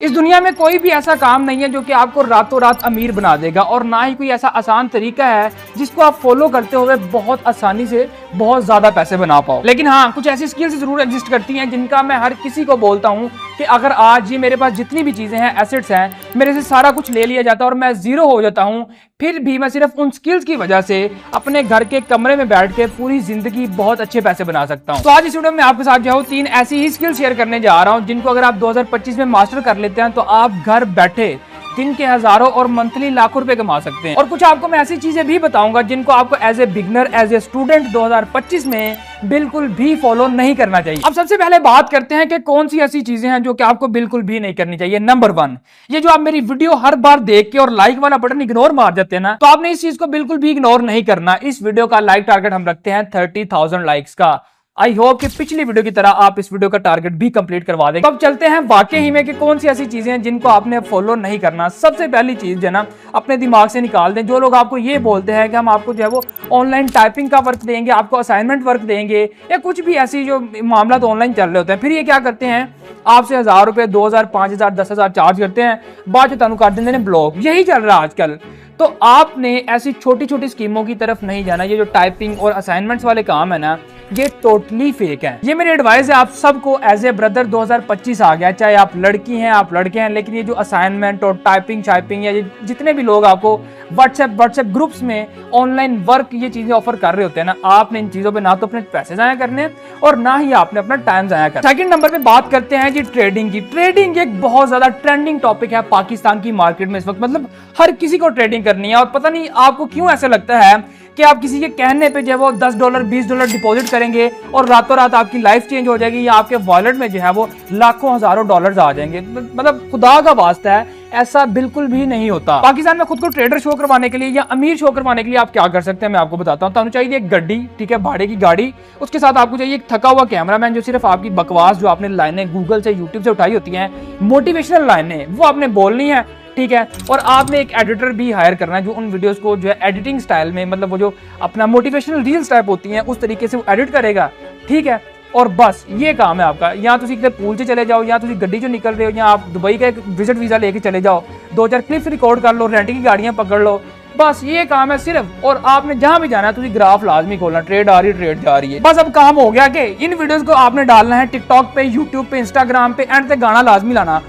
इस दुनिया में कोई भी ऐसा काम नहीं है जो कि आपको रातों रात अमीर बना देगा, और ना ही कोई ऐसा आसान तरीका है जिसको आप फॉलो करते हुए बहुत आसानी से बहुत ज्यादा पैसे बना पाओ। लेकिन हाँ, कुछ ऐसी स्किल्स जरूर एग्जिस्ट करती हैं जिनका मैं हर किसी को बोलता हूँ कि अगर आज ये मेरे पास जितनी भी चीजें हैं, एसेट्स हैं, मेरे से सारा कुछ ले लिया जाता है और मैं जीरो हो जाता हूँ, फिर भी मैं सिर्फ उन स्किल्स की वजह से अपने घर के कमरे में बैठ के पूरी जिंदगी बहुत अच्छे पैसे बना सकता हूँ। तो आज इस वीडियो में आपके साथ जो है 3 ऐसी ही स्किल शेयर करने जा रहा हूँ जिनको अगर आप 2025 में मास्टर कर लेते हैं तो आप घर बैठे दिन के हजारों और मंथली लाखों रुपए कमा सकते हैं। और कुछ आपको मैं ऐसी चीजें भी बताऊंगा जिनको आपको as a beginner, as a student 2025 में बिल्कुल भी फॉलो नहीं करना चाहिए। अब सबसे पहले बात करते हैं कि कौन सी ऐसी चीजें हैं जो कि आपको बिल्कुल भी नहीं करनी चाहिए। नंबर 1, ये जो आप मेरी वीडियो हर बार देख के और लाइक वाला बटन इग्नोर मार देते हैं ना, तो आपने इस चीज को बिल्कुल भी इग्नोर नहीं करना। इस वीडियो का लाइक टारगेट हम रखते हैं 30,000 लाइक्स का। आई होप कि पिछली वीडियो की तरह आप इस वीडियो का टारगेट भी कंप्लीट करवा देंगे। अब चलते हैं वाकई ही में कि कौन सी ऐसी चीजें हैं जिनको आपने फॉलो नहीं करना। सबसे पहली चीज जो ना अपने दिमाग से निकाल दें। जो लोग आपको ये बोलते हैं कि हम आपको जो है वो ऑनलाइन टाइपिंग का वर्क देंगे, आपको असाइनमेंट वर्क देंगे, या कुछ भी ऐसी जो मामला तो ऑनलाइन चल रहे होते हैं, फिर ये क्या करते हैं, आपसे 1000 रुपए, 2000, 5000, 10,000 चार्ज करते हैं, बाद में कर देते हैं ब्लॉक। यही चल रहा है आजकल। तो आपने ऐसी छोटी छोटी स्कीमों की तरफ नहीं जाना। ये जो टाइपिंग और असाइनमेंट्स वाले काम है ना, ये टोटली फेक है। ये मेरी एडवाइस है आप सबको एज ए ब्रदर। 2025 आ गया, चाहे आप लड़की हैं आप लड़के हैं, लेकिन ये जो असाइनमेंट और टाइपिंग शाइपिंग या जितने भी लोग आपको व्हाट्सएप ग्रुप्स में ऑनलाइन वर्क ये चीजें ऑफर कर रहे होते हैं ना, आपने इन चीजों पे ना तो अपने पैसे जाया करने और ना ही आपने अपना टाइम जाया करना। सेकंड नंबर पे बात करते हैं जी ट्रेडिंग की। ट्रेडिंग एक बहुत ज्यादा ट्रेंडिंग टॉपिक है पाकिस्तान की मार्केट में इस वक्त। मतलब हर किसी को ट्रेडिंग करनी है, और पता नहीं आपको क्यों ऐसा लगता है कि आप किसी के कहने पे जो है वो $10, $20 डिपॉजिट करेंगे और रातों रात आपकी लाइफ चेंज हो जाएगी, या आपके वॉलेट में जो है वो लाखों हजारों डॉलर्स आ जाएंगे। मतलब खुदा का वास्ता है, ऐसा बिल्कुल भी नहीं होता। पाकिस्तान में खुद को ट्रेडर शो करवाने के लिए या अमीर शो करवाने के लिए आप क्या कर सकते हैं, मैं आपको बताता हूँ। तो चाहिए एक गड्डी, ठीक है, भाड़े की गाड़ी। उसके साथ आपको चाहिए एक थका हुआ कैमरामैन जो सिर्फ आपकी बकवास जो आपने लाइनें गूगल से, यूट्यूब से उठाई होती हैं, मोटिवेशनल लाइनें, वो आपने बोलनी है, ठीक है। और आपने एक एडिटर भी हायर करना है जो उन वीडियोस को जो है एडिटिंग स्टाइल में, मतलब वो जो अपना मोटिवेशनल रील्स टाइप होती हैं उस तरीके से वो एडिट करेगा, ठीक है। और बस ये काम है आपका। या तुम किसी पूल से चले जाओ, या तुम गड्डी जो निकल रहे हो, या आप दुबई का एक विजिट वीजा लेके चले जाओ, 2-4 क्लिप्स रिकॉर्ड कर लो, रेंट की गाड़ियां पकड़ लो, बस ये काम है सिर्फ। और आपने जहां भी जाना है तुझे ग्राफ लाजमी खोलना, ट्रेड आ रही, ट्रेड जा रही है, बस। अब काम हो गया कि इन वीडियोस को आपने डालना है टिकटॉक पे, यूट्यूब पे, इंस्टाग्राम पे, एंड पे गाना लाजमी लाना।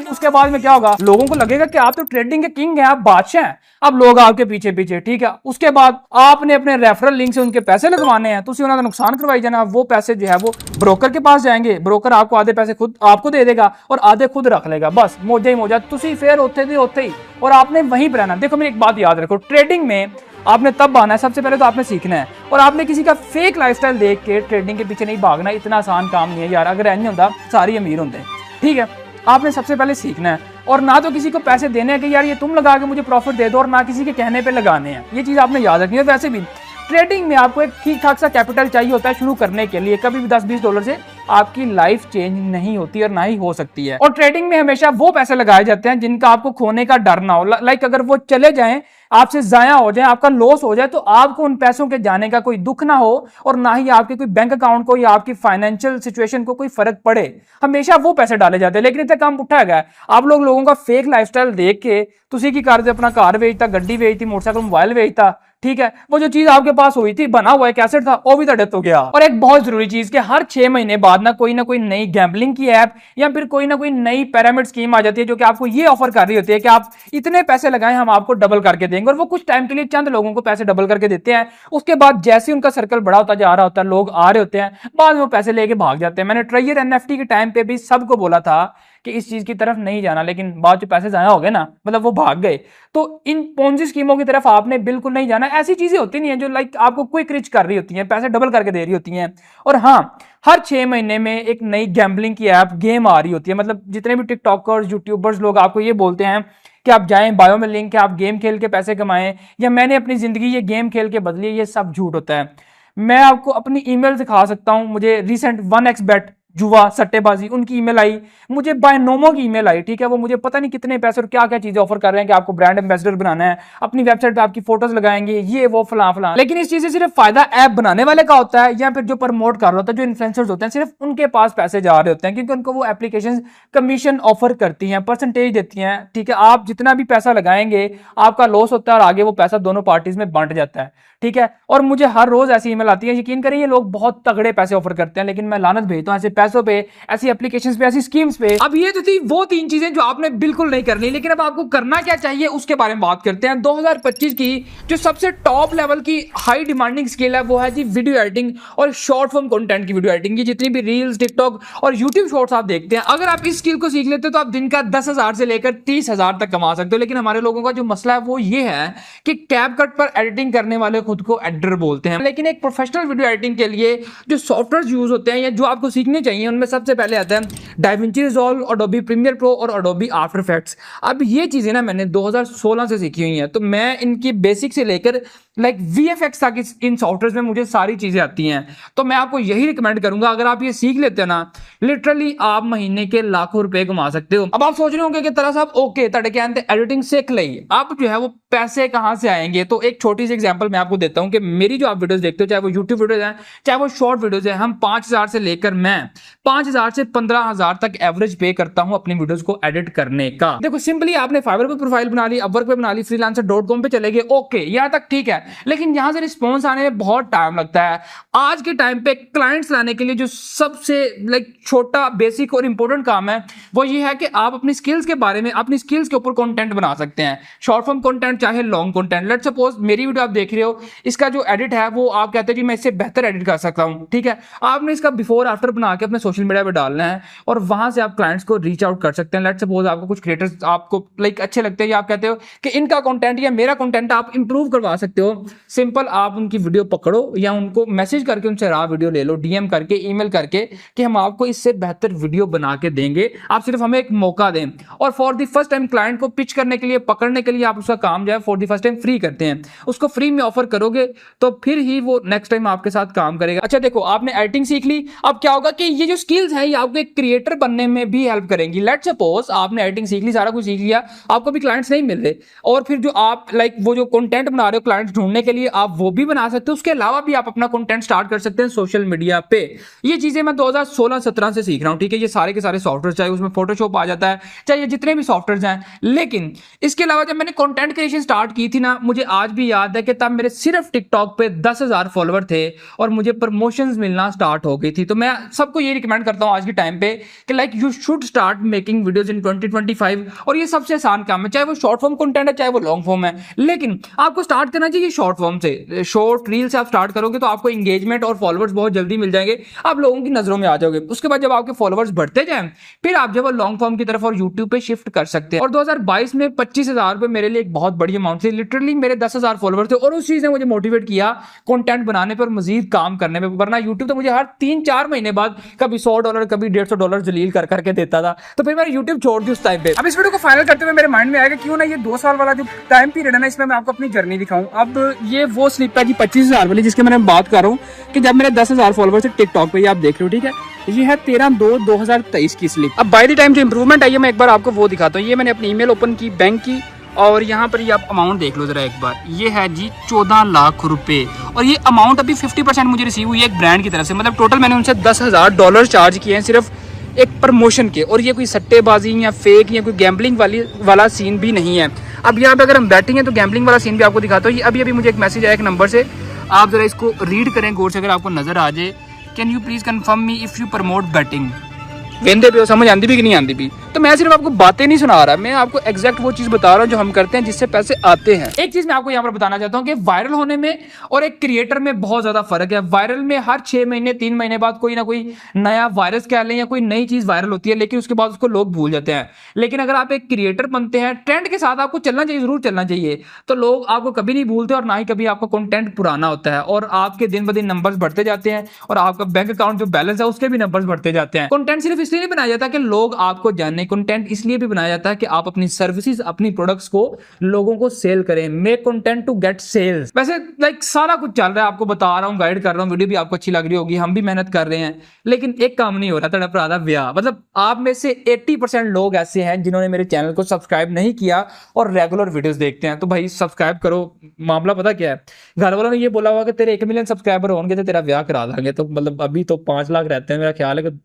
उसके बाद में क्या होगा, लोगों को लगेगा कि आप तो ट्रेडिंग के किंग हैं, आप बादशाह हैं। अब लोग आपके पीछे पीछे, ठीक है। उसके बाद आपने अपने रेफरल लिंक से उनके पैसे लगवाने हैं, तो उन्होंने का नुकसान करवाई जाना। वो पैसे जो है वो ब्रोकर के पास जाएंगे, ब्रोकर आपको आधे पैसे खुद आपको दे देगा और आधे खुद रख लेगा। बस मौजा ही मौजा, तुसी फेयर होते ही और आपने वहीं पर रहना। देखो मेरी एक बात याद रखो, ट्रेडिंग में आपने तब आना है, सबसे पहले तो आपने सीखना है, और आपने किसी का फेक लाइफस्टाइल देख के ट्रेडिंग के पीछे नहीं भागना। इतना आसान काम नहीं है यार, अगर नहीं होता सारी अमीर होते, ठीक है। आपने सबसे पहले सीखना है, और ना तो किसी को पैसे देने हैं कि यार ये तुम लगा के मुझे प्रॉफिट दे दो, और ना किसी के कहने पे लगाने हैं। ये चीज आपने याद रखनी है। वैसे भी ट्रेडिंग में आपको एक ठीक ठाक सा कैपिटल चाहिए होता है शुरू करने के लिए। कभी भी $10-20 से आपकी लाइफ चेंज नहीं होती और ना ही हो सकती है। और ट्रेडिंग में हमेशा वो पैसे लगाए जाते हैं जिनका आपको खोने का डर ना हो। लाइक अगर वो चले जाएं, आपसे जाया हो जाए, आपका लॉस हो जाए, तो आपको उन पैसों के जाने का कोई दुख ना हो, और ना ही आपके कोई बैंक अकाउंट को या आपकी फाइनेंशियल सिचुएशन को कोई फर्क पड़े। हमेशा वो पैसे डाले जाते हैं। लेकिन इतना काम उठा गया, आप लोगों का फेक लाइफस्टाइल देख के तुसी की कार से अपना कार बेचता, गड्डी बेचती, मोटरसाइकिल, मोबाइल बेचता, ठीक है। वो जो चीज आपके पास हुई थी, बना हुआ एक एसेट था, वो भी तो डेथ हो गया। और एक बहुत जरूरी चीज कि हर 6 महीने बाद ना कोई नई गैम्बलिंग की ऐप या फिर कोई ना कोई नई पिरामिड स्कीम आ जाती है जो कि आपको ये ऑफर कर रही होती है कि आप इतने पैसे लगाएं, हम आपको डबल करके देंगे। और वो कुछ टाइम के लिए चंद लोगों को पैसे डबल करके देते हैं। उसके बाद जैसे उनका सर्कल बड़ा होता जा रहा होता है, लोग आ रहे होते हैं, बाद में वो पैसे लेके भाग जाते हैं। मैंने ट्रेयर एनएफटी के टाइम पे भी सबको बोला था कि इस चीज की तरफ नहीं जाना, लेकिन बाद जो पैसे जाया हो गए ना, मतलब वो भाग गए। तो इन पोंजी स्कीमों की तरफ आपने बिल्कुल नहीं जाना। ऐसी चीजें होती नहीं है जो लाइक आपको क्विक रिच कर रही होती हैं, पैसे डबल करके दे रही होती हैं। और हाँ, हर 6 महीने में एक नई गैम्बलिंग की ऐप, गेम आ रही होती है। मतलब जितने भी टिकटॉकर्स, यूट्यूबर्स लोग आपको ये बोलते हैं कि आप जाएं, बायो में लिंक है, आप गेम खेल के पैसे कमाएं, या मैंने अपनी जिंदगी ये गेम खेल के बदली, ये सब झूठ होता है। मैं आपको अपनी ईमेल दिखा सकता हूं। मुझे रिसेंट 1xbet जुआ सट्टेबाजी, उनकी ईमेल आई, मुझे बायनोमो की ईमेल आई, ठीक है, वो मुझे पता नहीं कितने पैसे और क्या क्या चीजें ऑफर कर रहे हैं कि आपको ब्रांड एम्बेसडर बनाना है, अपनी वेबसाइट पे आपकी फोटोज लगाएंगे, ये वो फलां फलां। लेकिन इस चीज से सिर्फ फायदा ऐप बनाने वाले का होता है या फिर जो प्रमोट कर रहा होता है, जो इन्फ्लुएंसर्स होते हैं, सिर्फ उनके पास पैसे जा रहे होते हैं, क्योंकि उनको वो एप्लीकेशन कमीशन ऑफर करती हैं, परसेंटेज देती हैं, ठीक है। आप जितना भी पैसा लगाएंगे आपका लॉस होता है और आगे वो पैसा दोनों पार्टीज में बांट जाता है, ठीक है। और मुझे हर रोज ऐसी ईमेल आती है, यकीन करिए लोग बहुत तगड़े पैसे ऑफर करते हैं, लेकिन मैं लानत भेजता हूं ऐसे पैसों पे, ऐसी एप्लीकेशंस पे, ऐसी स्कीम्स पे। अब ये तो थी वो 3 चीजें जो आपने बिल्कुल नहीं करनी, लेकिन अब आपको करना क्या चाहिए उसके बारे में बात करते हैं। 2025 की जो सबसे टॉप लेवल की हाई डिमांडिंग स्किल है वो है जी वीडियो एडिटिंग और शॉर्ट फॉर्म कंटेंट की वीडियो एडिटिंग की। जितनी भी रील्स, टिकटॉक और यूट्यूब शॉर्ट्स आप देखते हैं, अगर आप इस स्किल को सीख लेते हो तो आप दिन का 10,000 से लेकर 30,000 तक कमा सकते हो। लेकिन हमारे लोगों का जो मसला है वो ये है कि कैपकट पर एडिटिंग करने वाले खुद को एडिटर बोलते हैं, लेकिन एक प्रोफेशनल वीडियो एडिटिंग के लिए जो सॉफ्टवेयर यूज होते हैं या जो आपको सीखने चाहिए उनमें सबसे पहले आता है DaVinci Resolve, Adobe Premiere Pro और एडोबी आफ्टर इफेक्ट्स। अब ये चीजें ना मैंने 2016 से सीखी हुई हैं, तो मैं इनकी बेसिक से लेकर लाइक VFX तक इन सॉफ्टवेयर में मुझे सारी चीजें आती हैं। तो मैं आपको यही रिकमेंड करूंगा, अगर आप ये सीख लेते हैं ना, लिटरली आप महीने के लाखों रुपए कमा सकते हो। अब आप सोच रहे होंगे कि तरह साहब ओके तड़े क्या एडिटिंग सीख ली, अब जो है वो पैसे कहां से आएंगे। तो एक छोटी सी एग्जांपल मैं आपको देता हूं कि मेरी जो आप वीडियोस देखते हो, चाहे वो यूट्यूब वीडियोस हैं चाहे वो शॉर्ट वीडियोस हैं, हम 5,000 से लेकर मैं 5,000 से 15,000 तक एवरेज पे करता हूं अपनी वीडियोस को एडिट करने का। देखो सिंपली आपने फाइवर पे प्रोफाइल बना ली, अपवर्क पे बना ली, freelancer.com पे चले गए, ओके यहां तक ठीक है, लेकिन यहां से रिस्पॉन्स आने में बहुत टाइम लगता है। आज के टाइम पे क्लाइंट्स लाने के लिए जो सबसे लाइक छोटा बेसिक और इंपॉर्टेंट काम है वो ये है कि आप अपनी स्किल्स के बारे में, अपनी स्किल्स के ऊपर कंटेंट बना सकते हैं, शॉर्ट फॉर्म कंटेंट चाहे लॉन्ग कंटेंट। लेट्स सपोज मेरी वीडियो आप देख रहे हो, इसका जो एडिट है वो आप कहते हैं कि मैं इससे बेहतर एडिट कर सकता हूं, ठीक है। आपने इसका बिफोर आफ्टर बना के अपने सोशल मीडिया पे डालना है और वहां से आप क्लाइंट्स को रीच आउट कर सकते हैं। लेट्स सपोज आपको कुछ क्रिएटर्स आपको लाइक अच्छे लगते हैं या आप कहते हो कि इनका कंटेंट या मेरा कंटेंट आप इंप्रूव करवा सकते हो, सिंपल आप उनकी वीडियो पकड़ो या उनको मैसेज करके उनसे रहा वीडियो ले लो, डीएम करके, ईमेल करके कि हम आपको इससे बेहतर वीडियो बना के देंगे, आप सिर्फ हमें एक मौका दें। और for the first time client को पिच करने के लिए, पकड़ने के लिए आप उसका काम जो है for the first time free करते हैं, उसको फ्री में ऑफर करोगे तो फिर ही वो नेक्स्ट टाइम आपके साथ काम करेगा। अच्छा देखो आपने एडिटिंग सीख ली, अब क्या होगा कि ये जो स्किल्स है ये आपको एक क्रिएटर बनने में भी हेल्प करेंगी। लेट्स सपोज आपने एडिटिंग सीख ली, सारा कुछ सीख लिया, आपको भी क्लाइंट्स नहीं मिल रहे, और फिर जो आप लाइक वो जो कंटेंट बना रहे हो क्लाइंट्स ढूंढने के लिए, आप वो भी बना सकते हो। उसके अलावा भी आप अपना कंटेंट स्टार्ट कर सकते हैं सोशल मीडिया पे। ये चीजें मैं 2016-17 से सीख रहा हूं, ठीक है। ये सारे के सारे सॉफ्टवेयर, चाहे उसमें फोटोशॉप आ जाता है, चाहे ये जितने भी सॉफ्टवेयर हैं। लेकिन इसके अलावा जब मैंने कंटेंट क्रिएशन स्टार्ट की थी ना, मुझे आज भी याद है कि तब मेरे सिर्फ टिकटॉक पे 10,000 फॉलोवर थे और मुझे प्रमोशंस मिलना स्टार्ट हो गई थी। तो मैं सबको ये रिकमेंड करता हूं आज के टाइम पे कि like you should start making videos in 2025। और ये सबसे आसान काम है, चाहे वो शॉर्ट फॉर्म कंटेंट है चाहे वो लॉन्ग फॉर्म है, लेकिन आपको स्टार्ट करना चाहिए शॉर्ट फॉर्म से। शॉर्ट रील से आप स्टार्ट करोगे तो आपको एंगेजमेंट और फॉलोवर्स बहुत जल्दी मिल जाएंगे, आप लोगों की नजरों में आ जाओगे। उसके बाद जब आपके फॉलोवर्स बढ़ते जाएं फिर आप जब लॉन्ग फॉर्म की तरफ और यूट्यूब पे शिफ्ट कर सकते हैं। और 2022 में 25,000 रुपए मेरे लिए एक बहुत बड़ी अमाउंट थी। लिटरली मेरे 10,000 फॉलोवर थे और उस चीज ने मुझे मोटिवेट किया कंटेंट बनाने पर, मजीद काम करने में। वरना यूट्यूब तो मुझे हर 3-4 महीने बाद कभी $100 कभी $150 जलील कर करके देता था, तो फिर मैंने यूट्यूब छोड़ दी उस टाइम पे। अब इस वीडियो को फाइनल करते हुए मेरे माइंड में आएगा क्यों ना ये 2 साल वाला जो टाइम पीरियड है ना, इसमें मैं आपको अपनी जर्नी दिखाऊं। अब ये वो स्लिप है जी 25,000 वाली जिसके मैंने बात कर रहा हूँ कि जब मेरे 10,000 फॉलोवर थे टिकटॉक पे, ये आप देख रहे हो, ठीक है। ये है 13/2/2023 की स्लिप। अब बाय द टाइम जो इंप्रूवमेंट आई है मैं एक बार आपको वो दिखाता हूँ। ये मैंने अपनी ईमेल ओपन की बैंक की और यहाँ पर ये आप अमाउंट देख लो जरा एक बार, ये है जी 14 लाख रुपए। और ये अमाउंट अभी 50% मुझे रिसीव हुई है एक ब्रांड की तरफ से, मतलब टोटल मैंने उनसे $10,000 चार्ज किए हैं सिर्फ एक प्रमोशन के। और ये कोई सट्टेबाजी या फेक या कोई गैम्बलिंग वाला सीन भी नहीं है। अब यहाँ पे अगर हम बैटिंग है तो गैम्बलिंग वाला सीन भी आपको दिखाता हूँ। ये अभी मुझे एक मैसेज आया एक नंबर से, आप जरा इसको रीड करें गौर से, अगर आपको नजर आ जाए। Can you please confirm me if you promote batting. वेंदे पे हो, समझ आती भी कि नहीं आती भी। तो मैं सिर्फ आपको बातें नहीं सुना रहा, मैं आपको एग्जैक्ट वो चीज बता रहा हूँ जो हम करते हैं जिससे पैसे आते हैं। एक चीज मैं आपको यहाँ पर बताना चाहता हूँ कि वायरल होने में और एक क्रिएटर में बहुत ज्यादा फर्क है। वायरल में हर 6 महीने 3 महीने बाद कोई ना कोई नया वायरस कह लें या कोई नई चीज वायरल होती है, लेकिन उसके बाद उसको लोग भूल जाते हैं। लेकिन अगर आप एक क्रिएटर बनते हैं, ट्रेंड के साथ आपको चलना चाहिए, जरूर चलना चाहिए, तो लोग आपको कभी नहीं भूलते और ना ही कभी आपका कंटेंट पुराना होता है। और आपके दिन ब दिन नंबर्स बढ़ते जाते हैं और आपका बैंक अकाउंट जो बैलेंस है उसके भी नंबर्स बढ़ते जाते हैं। कंटेंट सिर्फ इसलिए नहीं बनाया जाता कि लोग आपको जाने नहीं, कंटेंट इसलिए भी बनाया जाता है कि आप अपनी सर्विसेज, अपनी प्रोडक्ट्स को लोगों को सेल करें। Make content to get sales. वैसे लाइक सारा कुछ चल रहा है, आपको बता रहा हूँ, गाइड कर रहा हूँ, वीडियो भी आपको अच्छी लग रही होगी, हम भी मेहनत कर रहे हैं, लेकिन एक काम नहीं हो रहा, तेरा भरा दा ब्याह। मतलब आप में से 80% लोग ऐसे हैं जिन्होंने मेरे चैनल को सब्सक्राइब नहीं किया और रेगुलर वीडियोस देखते हैं। तो भाई सब्सक्राइब करो। मामला पता क्या है, घर वालों ने ये बोला हुआ कि तेरे 1 मिलियन सब्सक्राइबर होंगे तो तेरा ब्याह करा देंगे। तो मतलब अभी तो 5 लाख रहते हैं, मेरा ख्याल है कि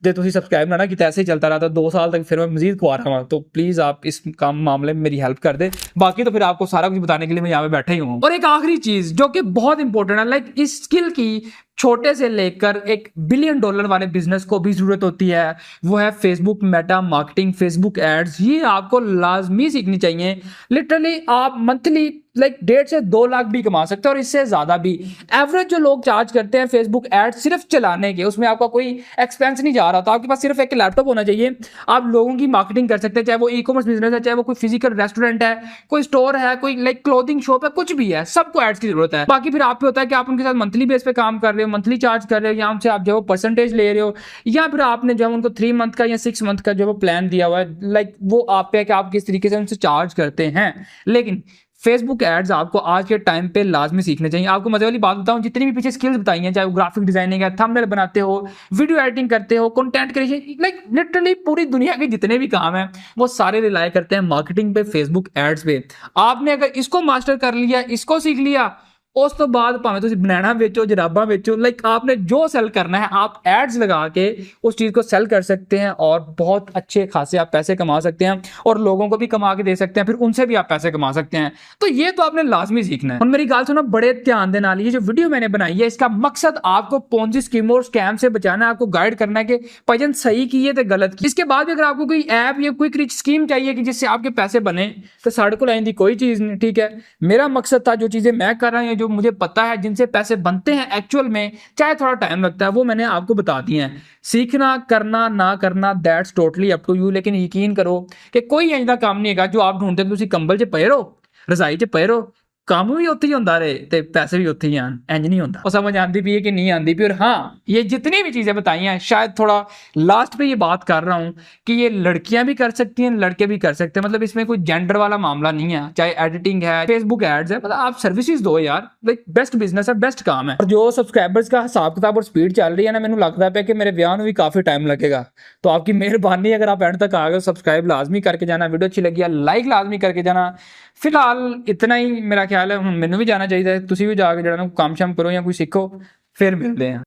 जे तुम सब्सक्राइब ना कि ऐसे ही चलता रहा था 2 साल तक, फिर मैं मजीद खुआ रहा हूँ। तो प्लीज आप इस काम मामले में मेरी हेल्प कर दे। बाकी तो फिर आपको सारा कुछ बताने के लिए मैं यहाँ पे बैठा ही हूँ। और एक आखिरी चीज जो कि बहुत इंपॉर्टेंट है, लाइक इस स्किल की छोटे से लेकर $1 बिलियन वाले बिजनेस को भी जरूरत होती है, वो है Facebook Meta marketing, Facebook ads. ये आपको लाजमी सीखनी चाहिए। लिटरली आप मंथली लाइक 1.5 से 2 लाख भी कमा सकते हैं और इससे ज्यादा भी। एवरेज जो लोग चार्ज करते हैं फेसबुक एड्स सिर्फ चलाने के, उसमें आपका कोई एक्सपेंस नहीं जा रहा, तो आपके पास सिर्फ एक लैपटॉप होना चाहिए, आप लोगों की मार्केटिंग कर सकते हैं, चाहे वो ई कॉमर्स बिजनेस है, चाहे वो कोई फिजिकल रेस्टोरेंट है, कोई स्टोर है, कोई लाइक क्लोथिंग शॉप है, कुछ भी है, सबको एड्स की जरूरत है। बाकी फिर आप पे होता है कि आप उनके साथ मंथली बेस पे काम कर रहे हो, मंथली चार्ज कर रहे हो, या से आप जो परसेंटेज ले रहे हो, या फिर आपने जो उनको 3 मंथ का या 6 मंथ का जो प्लान दिया हुआ है, लाइक वो आप पे है कि आप किस तरीके से उनसे चार्ज करते हैं। लेकिन फेसबुक एड्स आपको आज के टाइम पे लाजमी सीखने चाहिए। आपको मजे वाली बात बताऊं, जितनी भी पीछे स्किल्स बताई हैं, चाहे वो ग्राफिक डिजाइनिंग है, थंबनेल बनाते हो, वीडियो एडिटिंग करते हो, कंटेंट क्रिएशन, लाइक लिटरली पूरी दुनिया के जितने भी काम हैं वो सारे रिलाय करते हैं मार्केटिंग पे, फेसबुक एड्स पे। आपने अगर इसको मास्टर कर लिया, इसको सीख लिया, उस तो बाद भावें तुम बनाना बेचो, जराबा बेचो, लाइक आपने जो सेल करना है आप एड्स लगा के उस चीज को सेल कर सकते हैं और बहुत अच्छे खासे आप पैसे कमा सकते हैं और लोगों को भी कमा के दे सकते हैं, फिर उनसे भी आप पैसे कमा सकते हैं। तो ये तो आपने लाजमी सीखना है। और मेरी गाल सुनो बड़े ध्यान देना, ये जो वीडियो मैंने बनाई है इसका मकसद आपको पोंजी स्कीम और स्कैम से बचाना है, आपको गाइड करना है कि भजन सही की है तो गलत की। इसके बाद भी अगर आपको कोई ऐप या कोई स्कीम चाहिए कि जिससे आपके पैसे बने, तो साढ़े को लाइन दी कोई चीज नहीं, ठीक है। मेरा मकसद था जो चीजें मैं कर रहा हूं, जो मुझे पता है, जिनसे पैसे बनते हैं एक्चुअल में, चाहे थोड़ा टाइम लगता है, वो मैंने आपको बता दिए हैं। सीखना करना ना करना that's totally up to you, लेकिन यकीन करो कि कोई ऐसा काम नहीं है जो आप ढूंढते हो कंबल च पे रहो, रजाई च पे रहो, काम भी उत्थे ही होंदा रहे ते पैसे भी उत्थे ही आन, इंज नहीं होंदा। और समझ आती भी है कि नहीं आती भी। और हाँ, ये जितनी भी चीजें बताई हैं, शायद थोड़ा लास्ट पे ये बात कर रहा हूं कि ये लड़कियां भी कर सकती हैं, लड़के भी कर सकते हैं। मतलब इसमें कोई जेंडर वाला मामला नहीं है, चाहे एडिटिंग है, फेसबुक एड्स है, मतलब आप सर्विसेज दो यार, लाइक बेस्ट बिजनेस है, बेस्ट काम है। और जो सब्सक्राइबर्स का हिसाब किताब और स्पीड चल रही है ना, मैंने लगता है कि मेरे ब्याह में भी काफी टाइम लगेगा। तो आपकी मेहरबानी, अगर आप एंड तक आ गए, सब्सक्राइब लाजमी करके जाना, वीडियो अच्छी लगी लाइक लाजमी करके जाना। फिलहाल इतना ही मेरा ख्याल है, मैंने भी जाना चाहिए, तुसी भी जाके जरा काम शाम करो या कोई सीखो, फिर मिलते हैं।